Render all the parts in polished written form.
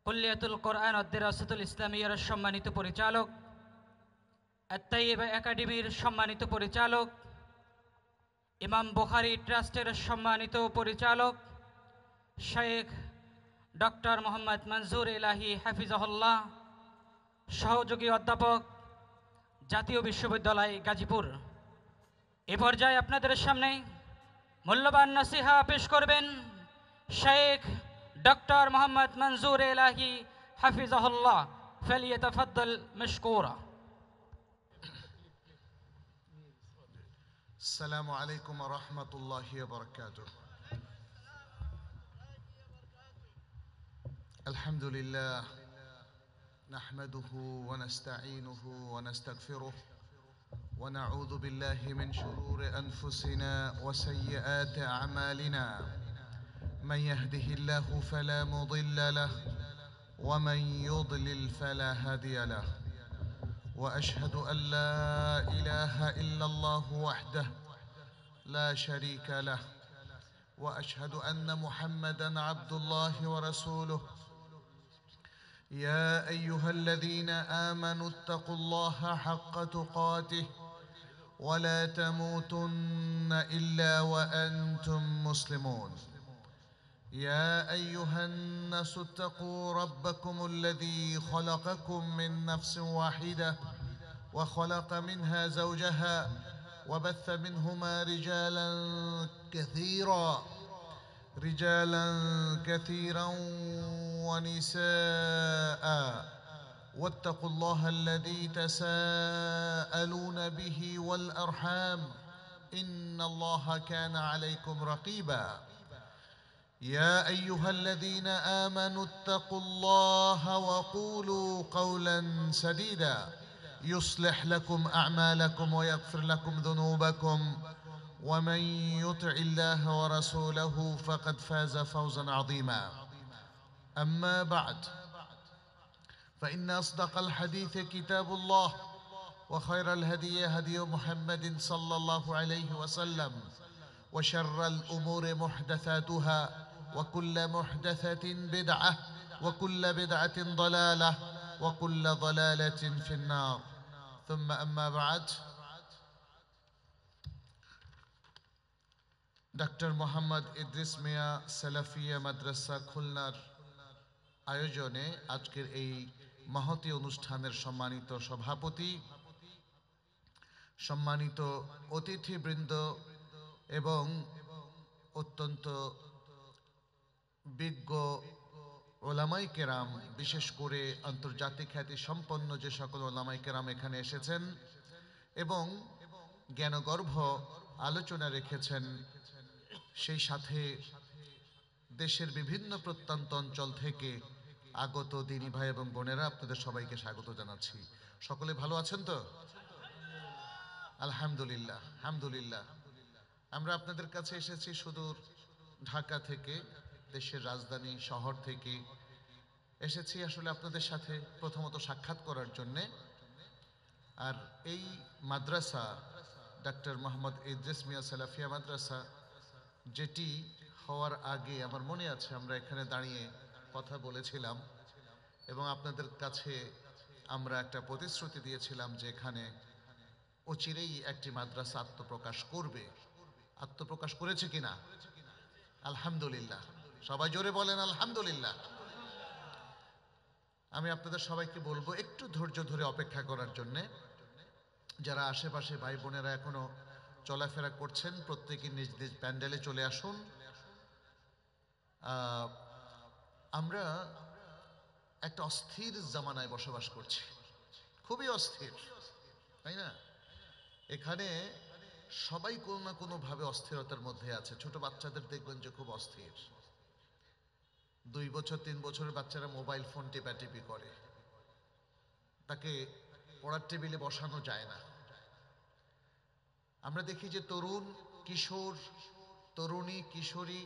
কুল্লিয়াতুল কোরআন ও দিরাসাতুল ইসলামিয়ার সম্মানিত পরিচালক, আত-তাইয়্যিবা একাডেমির সম্মানিত পরিচালক, ইমাম বুখারী ট্রাস্টের সম্মানিত পরিচালক শেখ ডক্টর মোহাম্মদ মনজুর ইলাহি হাফিজাহুল্লাহ, সহযোগী অধ্যাপক, জাতীয় বিশ্ববিদ্যালয় গাজীপুর। এ পর্যায়ে আপনাদের সামনে মূল্যবান নসিহা পেশ করবেন শেখ ডক্টর মোহাম্মদ মনজুর ইলাহি হাফিজাহুল্লাহ। ফালিয়াতাফাদ্দাল মাশকুরা। السلام عليكم ورحمة الله وبركاته. الحمد لله نحمده ونستعينه ونستغفره ونعوذ بالله من شرور أنفسنا وسيئات أعمالنا. من يهده الله فلا مضل له ومن يضلل فلا هادي له. وأشهد أن لا إله إلا الله وحده لا شريك له. وأشهد أن محمدًا عبد الله ورسوله. يا أيها الذين آمنوا اتقوا الله حق تقاته ولا تموتن إلا وأنتم مسلمون. يا أيها الناس اتقوا ربكم الذي خلقكم من نفس واحدة وخلق منها زوجها وبث منهما رجالا كثيرا ونساء. واتقوا الله الذي تساءلون به والأرحام إن الله كان عليكم رقيبا. يا أيها الذين آمنوا اتقوا الله وقولوا قولا سديدا يصلح لكم أعمالكم ويغفر لكم ذنوبكم ومن يطع الله ورسوله فقد فاز فوزا عظيما. أما بعد، فإن أصدق الحديث كتاب الله وخير الهدي هدي محمد صلى الله عليه وسلم وشر الأمور محدثاتها وكل محدثة بدعة وكل بدعة ضلالة وكل ضلالة في النار. ثم أما بعد، ডক্টর মোহাম্মদ ইদ্রিস মিয়া সালাফিয়া মাদ্রাসা খুলনার আয়োজনে আজকের এই মহতী অনুষ্ঠানের সম্মানিত সভাপতি, সম্মানিত অতিথিবৃন্দ এবং অত্যন্ত বিজ্ঞ ওলামাই কেরাম, বিশেষ করে আন্তর্জাতিক খ্যাতি সম্পন্ন যে সকল ওলামাই কেরাম এখানে এসেছেন এবং জ্ঞানগর্ভ আলোচনা রেখেছেন, সেই সাথে দেশের বিভিন্ন প্রত্যন্ত অঞ্চল থেকে আগত দিনী ভাই এবং বোনেরা, আপনাদের সবাইকে স্বাগত জানাচ্ছি। সকলে ভালো আছেন তো? আলহামদুলিল্লাহ, আলহামদুলিল্লাহ। আমরা আপনাদের কাছে এসেছি সুদূর ঢাকা থেকে, দেশের রাজধানী শহর থেকে এসেছি আসলে আপনাদের সাথে প্রথমত সাক্ষাৎ করার জন্যে। আর এই মাদ্রাসা ডক্টর মোহাম্মদ ইদ্রিস মিয়া সালাফিয়া মাদ্রাসা, যেটি হওয়ার আগে আমার মনে আছে আমরা এখানে দাঁড়িয়ে কথা বলেছিলাম এবং আপনাদের কাছে আমরা একটা প্রতিশ্রুতি দিয়েছিলাম যে এখানে অচিরেই একটি মাদ্রাসা আত্মপ্রকাশ করবে। আত্মপ্রকাশ করেছে কিনা? আলহামদুলিল্লাহ। সবাই জোরে বলেন আলহামদুলিল্লাহ। আমি আপনাদের সবাইকে বলবো একটু ধৈর্য ধরে অপেক্ষা করার জন্যে। যারা আশেপাশে ভাই বোনেরা এখনো চলাফেরা করছেন, প্রত্যেকে নিজ নিজ প্যান্ডেলে চলে আসুন। আমরা একটা অস্থির জামানায় বসবাস করছি, খুবই অস্থির, তাই না? এখানে সবাই কোনো না কোনো ভাবে অস্থিরতার মধ্যে আছে। ছোট বাচ্চাদের দেখবেন যে খুব অস্থির। 2 বছর 3 বছরের বাচ্চারা মোবাইল ফোন টেপাটেপি করে, তাকে পড়ার টেবিলে বসানো যায় না। আমরা দেখি যে তরুণ কিশোর, তরুণী কিশোরী,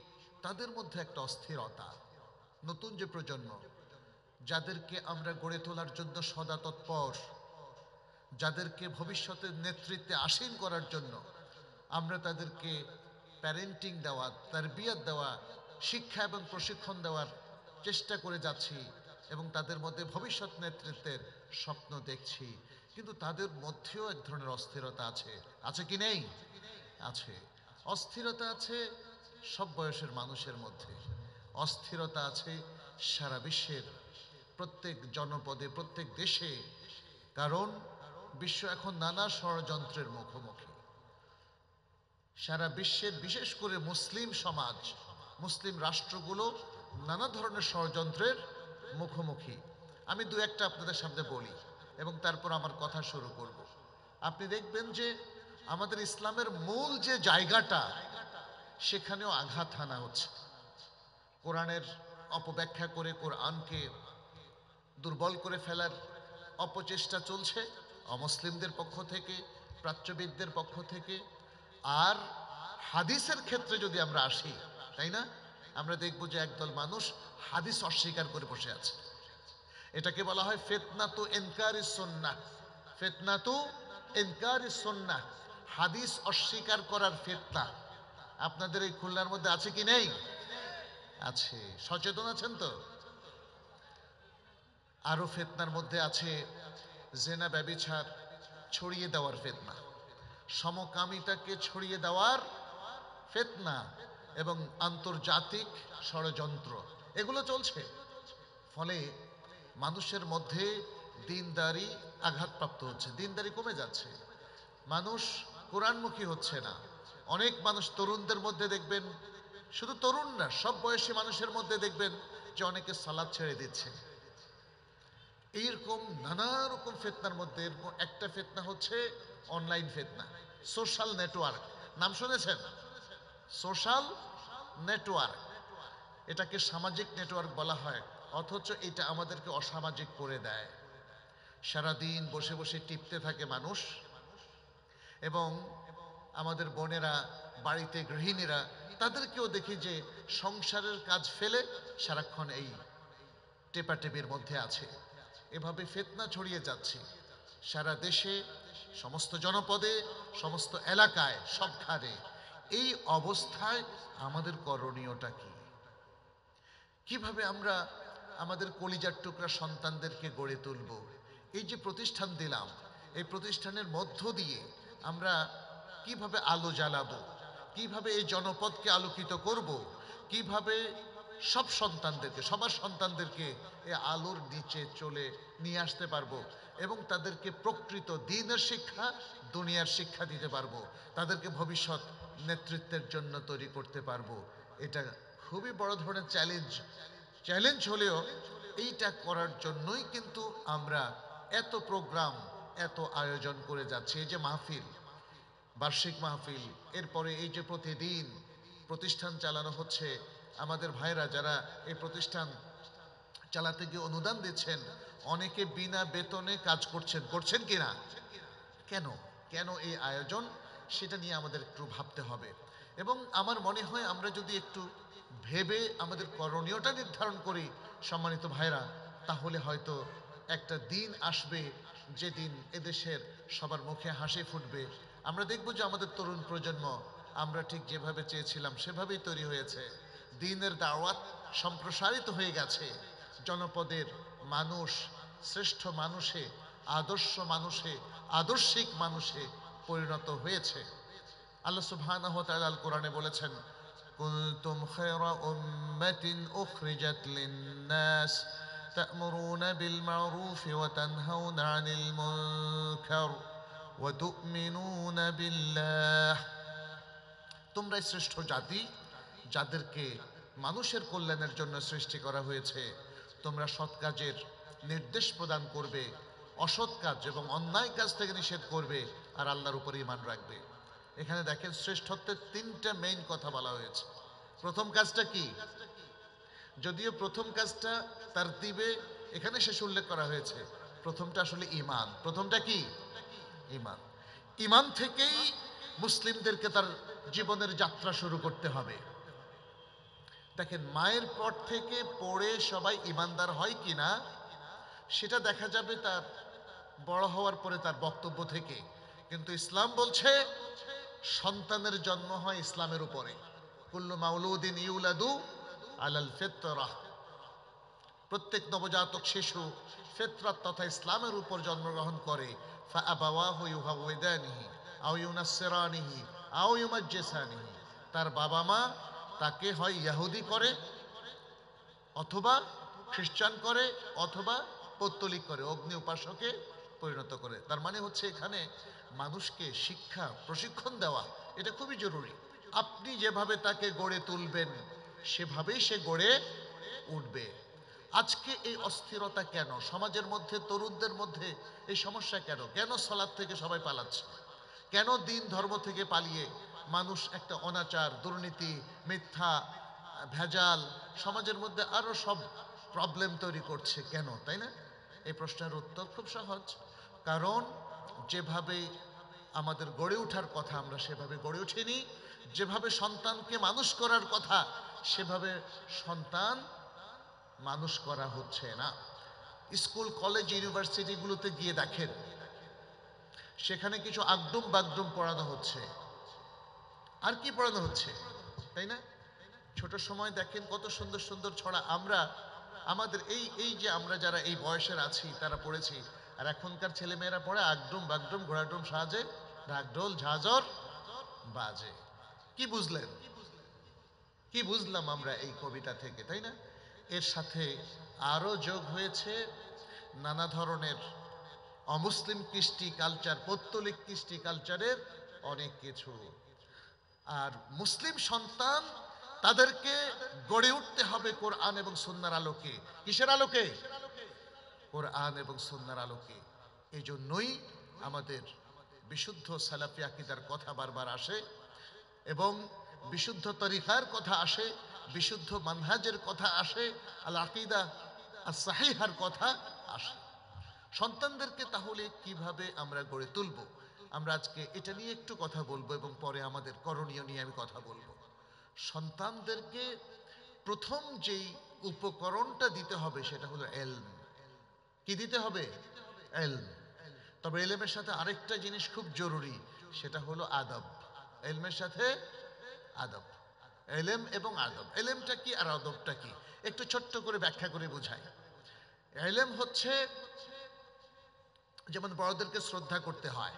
তাদের মধ্যে একটা অস্থিরতা। নতুন যে প্রজন্ম, যাদেরকে আমরা গড়ে তোলার জন্য সদা তৎপর, যাদেরকে ভবিষ্যতের নেতৃত্বে আসীন করার জন্য আমরা তাদেরকে প্যারেন্টিং দেওয়া, তারবিয়ত দেওয়া, শিক্ষা এবং প্রশিক্ষণ দেওয়ার চেষ্টা করে যাচ্ছি, এবং তাদের মধ্যে ভবিষ্যৎ নেতৃত্বের স্বপ্ন দেখছি, কিন্তু তাদের মধ্যেও এক ধরনের অস্থিরতা আছে। আছে কি নেই? আছে। অস্থিরতা আছে সব বয়সের মানুষের মধ্যে, অস্থিরতা আছে সারা বিশ্বের প্রত্যেক জনপদে, প্রত্যেক দেশে। কারণ বিশ্ব এখন নানা ষড়যন্ত্রের মুখোমুখি। সারা বিশ্বের, বিশেষ করে মুসলিম সমাজ, মুসলিম রাষ্ট্রগুলো নানা ধরনের ষড়যন্ত্রের মুখোমুখি। আমি দু একটা আপনাদের সামনে বলি এবং তারপর আমার কথা শুরু করব। আপনি দেখবেন যে আমাদের ইসলামের মূল যে জায়গাটা, সেখানেও আঘাত হানা হচ্ছে। কোরআনের অপব্যাখ্যা করে কোরআনকে দুর্বল করে ফেলার অপচেষ্টা চলছে অমুসলিমদের পক্ষ থেকে, প্রাচ্যবিদদের পক্ষ থেকে। আর হাদিসের ক্ষেত্রে যদি আমরা আসি, তাই না, আমরা দেখব যে একদল মানুষ হাদিস অস্বীকার করে বসে আছে। এটাকে বলা হয় ফিতনাতু ইনকারিস সুন্নাহ। ফিতনাতু ইনকারিস সুন্নাহ, হাদিস অস্বীকার করার ফিতনা। আপনাদের এই খুলনার মধ্যে আছে কি নেই? আছে। সচেতন আছেন তো? আরো ফিতনার মধ্যে আছে জেনা ব্যভিচার ছড়িয়ে দেওয়ার ফিতনা, সমকামিতাকে ছড়িয়ে দেওয়ার ফিতনা এবং আন্তর্জাতিক ষড়যন্ত্র, এগুলো চলছে। ফলে মানুষের মধ্যে দিনদারি আঘাতপ্রাপ্ত হচ্ছে, দিনদারি কমে যাচ্ছে, মানুষ কোরআনমুখী হচ্ছে না। অনেক মানুষ, তরুণদের মধ্যে দেখবেন, শুধু তরুণ না, সব বয়সী মানুষের মধ্যে দেখবেন যে অনেকে সালাত ছেড়ে দিচ্ছে। এইরকম নানা রকম ফিতনার মধ্যে এরকম একটা ফিতনা হচ্ছে অনলাইন ফিতনা, সোশ্যাল নেটওয়ার্ক। নাম শুনেছেন? Social network. এটাকে সামাজিক নেটওয়ার্ক বলা হয়, অথচ এটা আমাদেরকে অসামাজিক করে দেয়। সারাদিন বসে বসে টিপতে থাকে মানুষ, এবং আমাদের বোনেরা, বাড়িতে গৃহিণীরা, তাদেরকেও দেখি যে সংসারের কাজ ফেলে সারাক্ষণ এই টেপাটেপির মধ্যে আছে। এভাবে ফিতনা ছড়িয়ে যাচ্ছে সারা দেশে, সমস্ত জনপদে, সমস্ত এলাকায়, সবখানে। এই অবস্থায় আমাদের করণীয়টা কি? কিভাবে আমরা আমাদের কলিজার টুকরা সন্তানদেরকে গড়ে তুলব? এই যে প্রতিষ্ঠান দিলাম, এই প্রতিষ্ঠানের মধ্য দিয়ে আমরা কিভাবে আলো জ্বালাবো, কিভাবে এই জনপদকে আলোকিত করব, কিভাবে সব সন্তানদেরকে, সবার সন্তানদেরকে এই আলোর নিচে চলে নিয়ে আসতে পারবো এবং তাদেরকে প্রকৃত দ্বীনের শিক্ষা, দুনিয়ার শিক্ষা দিতে পারবো, তাদেরকে ভবিষ্যৎ নেতৃত্বের জন্য তৈরি করতে পারবো। এটা খুবই বড় ধরনের চ্যালেঞ্জ হলেও এইটা করার জন্যই কিন্তু আমরা এত প্রোগ্রাম, এত আয়োজন করে যাচ্ছি। এই যে মাহফিল, বার্ষিক মাহফিল, এরপরে এই যে প্রতিদিন প্রতিষ্ঠান চালানো হচ্ছে, আমাদের ভাইরা যারা এই প্রতিষ্ঠান চালাতে গিয়ে অনুদান দিচ্ছেন, অনেকে বিনা বেতনে কাজ করছেন কিনা? কেন কেন এই আয়োজন, সেটা নিয়ে আমাদের একটু ভাবতে হবে। এবং আমার মনে হয় আমরা যদি একটু ভেবে আমাদের করণীয়টা নির্ধারণ করি সম্মানিত ভাইরা, তাহলে হয়তো একটা দিন আসবে যেদিন এদেশের সবার মুখে হাসি ফুটবে। আমরা দেখব যে আমাদের তরুণ প্রজন্ম আমরা ঠিক যেভাবে চেয়েছিলাম সেভাবেই তৈরি হয়েছে। দ্বীনের দাওয়াত সম্প্রসারিত হয়ে গেছে, জনপদের মানুষ শ্রেষ্ঠ মানুষে, আদর্শ মানুষে, আদর্শিক মানুষে পরিণত হয়েছে। আল্লাহ সুবহানাহু ওয়া তাআলা আল কোরআনে বলেছেন, কুনতুম খায়রা উম্মাতিন উখরিজাত লিন-নাস তা'মুরুনা বিল মা'রুফি ওয়া তানহাউনা আনিল মুনকার ওয়া তু'মিনুনা বিল্লাহ। তোমরাই শ্রেষ্ঠ জাতি, যাদেরকে মানুষের কল্যাণের জন্য সৃষ্টি করা হয়েছে। তোমরা সৎ কাজের নির্দেশ প্রদান করবে, অসৎ কাজ এবং অন্যায় কাজ থেকে নিষেধ করবে, আর আল্লাহর উপর ঈমান রাখবে। এখানে দেখেন শ্রেষ্ঠত্বের তিনটা মেইন কথা বলা হয়েছে। প্রথম কাজটা কি? যদিও প্রথম কাজটা তারতিবে এখানে শেষ উল্লেখ করা হয়েছে, প্রথমটা আসলে ঈমান। প্রথমটা কি? ঈমান। ঈমান থেকেই মুসলিমদেরকে তার জীবনের যাত্রা শুরু করতে হবে। দেখেন, মায়ের পর থেকে পড়ে সবাই ঈমানদার হয় কিনা সেটা দেখা যাবে তার বড় হওয়ার পরে তার বক্তব্য থেকে। কিন্তু ইসলাম বলছে সন্তানের জন্ম হয় ইসলামের উপরে। কুল্লু মাউলুদিন ইউলাদু আলাল ফিতরাহ। প্রত্যেক নবজাতক শিশু ফিতরাত তথা ইসলামের উপর জন্মগ্রহণ করে, ফাআবাওয়াহু ইউহাউইদানিহি আও ইউনাসসিরানিহি আও ইউমাজ্জিসানিহি, তার বাবা মা তাকে হয় ইহুদি করে, অথবা খ্রিস্টান করে, অথবা পৌত্তলিক করে, অগ্নি উপাসকে পরিণত করে। তার মানে হচ্ছে এখানে মানুষকে শিক্ষা প্রশিক্ষণ দেওয়া এটা খুবই জরুরি। আপনি যেভাবে তাকে গড়ে তুলবেন সেভাবেই সে গড়ে উঠবে। আজকে এই অস্থিরতা কেন সমাজের মধ্যে, তরুণদের মধ্যে এই সমস্যা কেন? কেন সালাত থেকে সবাই পালাচ্ছে? কেন দিন ধর্ম থেকে পালিয়ে মানুষ একটা অনাচার, দুর্নীতি, মিথ্যা, ভেজাল সমাজের মধ্যে আরো সব প্রবলেম তৈরি করছে কেন, তাই না? এই প্রশ্নের উত্তর খুব সহজ। কারণ যেভাবে আমাদের গড়ে ওঠার কথা আমরা সেভাবে গড়ে উঠিনি, যেভাবে সন্তানকে মানুষ করার কথা সেভাবে সন্তান মানুষ করা হচ্ছে না। স্কুল, কলেজ, ইউনিভার্সিটিগুলোতে গিয়ে দেখেন সেখানে কিছু আগডুম বাগডুম পড়ানো হচ্ছে। আর কি পড়ানো হচ্ছে, তাই না? ছোট সময় দেখেন কত সুন্দর সুন্দর ছড়া আমরা আমাদের এই যে আমরা যারা এই বয়সের আছি তারা পড়েছি। আর এখনকার ছেলেমেয়েরা পড়ে আগডুম বাগডুম ঘোড়াডুম সাজে, ঢাকঢোল ঝাঁঝর বাজে। কি বুঝলেন? কি বুঝলাম আমরা এই কবিতা থেকে, তাই না? এর সাথে আরো যোগ হয়েছে নানা ধরনের অমুসলিম কৃষ্টি কালচার, পৌত্তলিক কৃষ্টি কালচারের অনেক কিছু। আর মুসলিম সন্তান তাদেরকে গড়ে উঠতে হবে কোরআন এবং সুন্নাহর আলোকে। কিসের আলোকে? কোরআন এবং সুন্নাহর আলোকে। এই জন্যই আমাদের বিশুদ্ধ সালাফি আকীদার কথা বারবার আসে এবং বিশুদ্ধ তরিকার কথা আসে, বিশুদ্ধ মানহাজের কথা আসে, আল আকীদা আস সাহিহার কথা আসে। সন্তানদেরকে তাহলে কিভাবে আমরা গড়ে তুলব, আমরা আজকে এটা নিয়ে একটু কথা বলবো এবং পরে আমাদের করণীয় নিয়ে আমি কথা বলবো। সন্তানদেরকে প্রথম যেই উপকরণটা দিতে হবে সেটা হলো এলম। কি দিতে হবে? এলম। তবে এলমের সাথে আরেকটা জিনিস খুব জরুরি, সেটা হলো আদব। এলমের সাথে আদব। এলেম এবং আদব। এলেমটা কি আর আদবটা কি একটু ছোট্ট করে ব্যাখ্যা করে বোঝাই। এলেম হচ্ছে যেমন বড়দেরকে শ্রদ্ধা করতে হয়,